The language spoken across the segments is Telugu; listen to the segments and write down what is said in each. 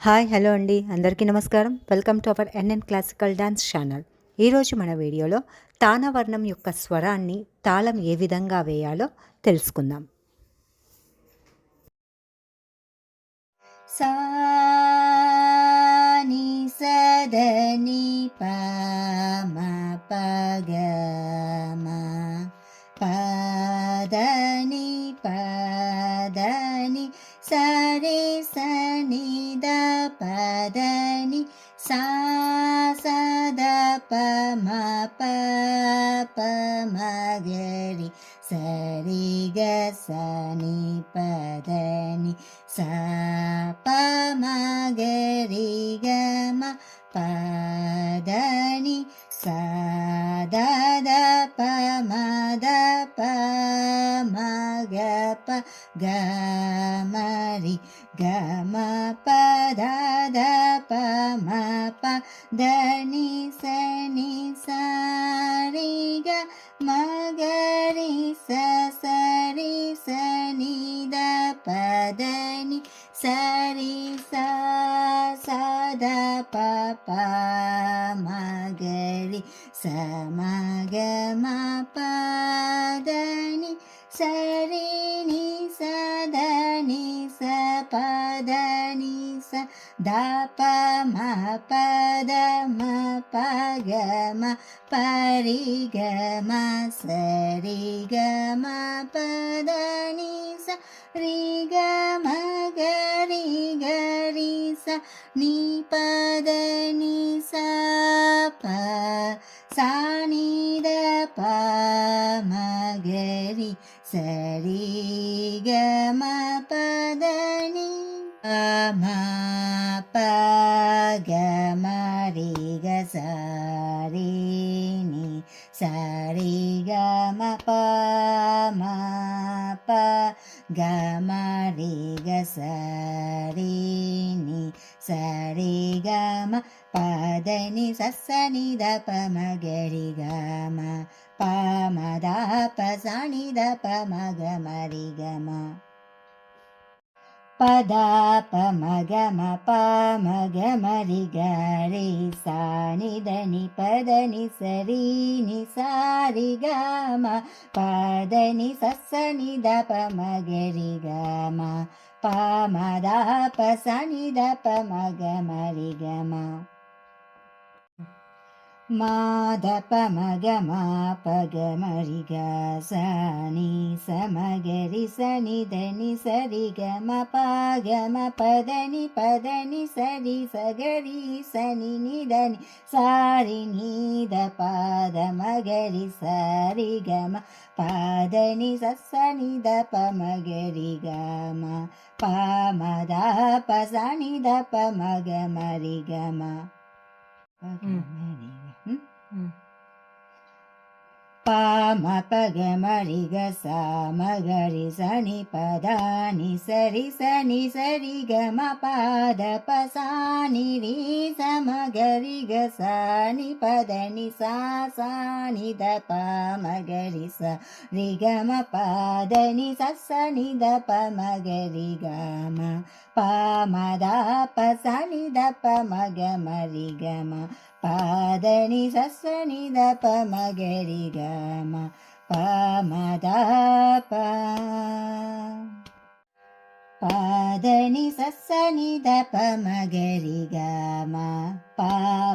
హాయ్ హలో అండి, అందరికీ నమస్కారం. Welcome to our NN classical dance channel. ఈరోజు మన వీడియోలో తానవర్ణం యొక్క స్వరాన్ని తాళం ఏ విధంగా వేయాలో తెలుసుకుందాం. సా ని స ద ని ప మ ప గ మ ప ద ని ప ద ని స రే స ని ద ప ద ని సా స ద ప మ ప ప మ గ రి స రి గ స ని ప ద ని సా ప మ గ రి గ మ ప ద ని సా ద ద ప మ ద ప మ గ ప గ మ రి గ మ ప ద ద ప మ ప ద ని స ని సా రి గ మ గ రి స స రి స ని ద ప ద ని స రి స స ద ప ప మ గ రి స మ గ మ ప ద ని స రి ని స ద ని స ప ద ని స ద ప మ ప ద మ ప గ మ ప రి గ మ స రి గ మ ప ద ని స రి గ మ గ రి గ రి స ని ప ద ని స ప సా ని ద ప మ గ రి స రి గ మ ప ద ని మ ప గ మ రి గ స రి ని స రి గ మ ప మ ప గ మ రి గ స రి ని స రి గ మ ప ద ని స స ని ద ప మ గ రి గ మ ప మ ద ప స ని ద ప మ గ మ రి గ మ ప ద ప మ గ మ ప మ గ మ రి గ రి సా ని ద ని ప ద ని స రి ని సా రి గ మ ప ద ని స స ని ద ప మ గ రి గ మ ప మ ద ప స ని ద ప మ గ మ రి గ మ మా ద ప మ గ మ ప గ మ రి గ స ని స మ గ రి స ని ద ని స రి గ మ ప గ మ ప ద ని స రి స గ రి స ని ని ద ని సా రి ని ద ప ద మ గ రి స రి గ మ ప ద ని స స ని ద ప మ గ రి గ మ ప మ ద ప స ని ద ప మ గ మ రి గ మ ప మ ప గ మ రి గ సా మ గ రి స ని ప ద ని స రి స ని స రి గ మ ప ద ప సా ని రి స మ గ రి గ సా ని ప ద ని సా సా ని ద ప మ గ రి స రి గ మ ప ద ని స స ని ద ప మ గ రి గ మ ప మ ద ప స ని ద ప మ గ మ రి గ మ ప ద ని స స ని ద ప మ గ రి గ మ ప మ ద ప ప ద ని స స ని ద ప మ గ రి గ మ ప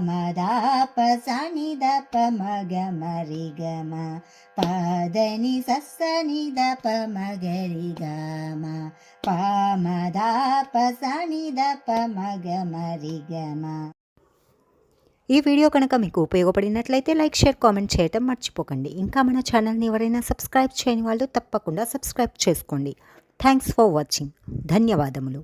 మ ద ప స ని ద ప మ గ మ రి గ మ ప ద ని స స ని ద ప మ గ రి గ మ ప మ ద ప స ని ద ప మ గ మ రి గ మ. ఈ వీడియో కనుక మీకు ఉపయోగపడినట్లయితే లైక్, షేర్, కామెంట్ చేయటం మర్చిపోకండి. ఇంకా మన ఛానల్ని ఎవరైనా సబ్స్క్రైబ్ చేయని వాళ్ళు తప్పకుండా సబ్స్క్రైబ్ చేసుకోండి. Thanks for watching. ధన్యవాదములు.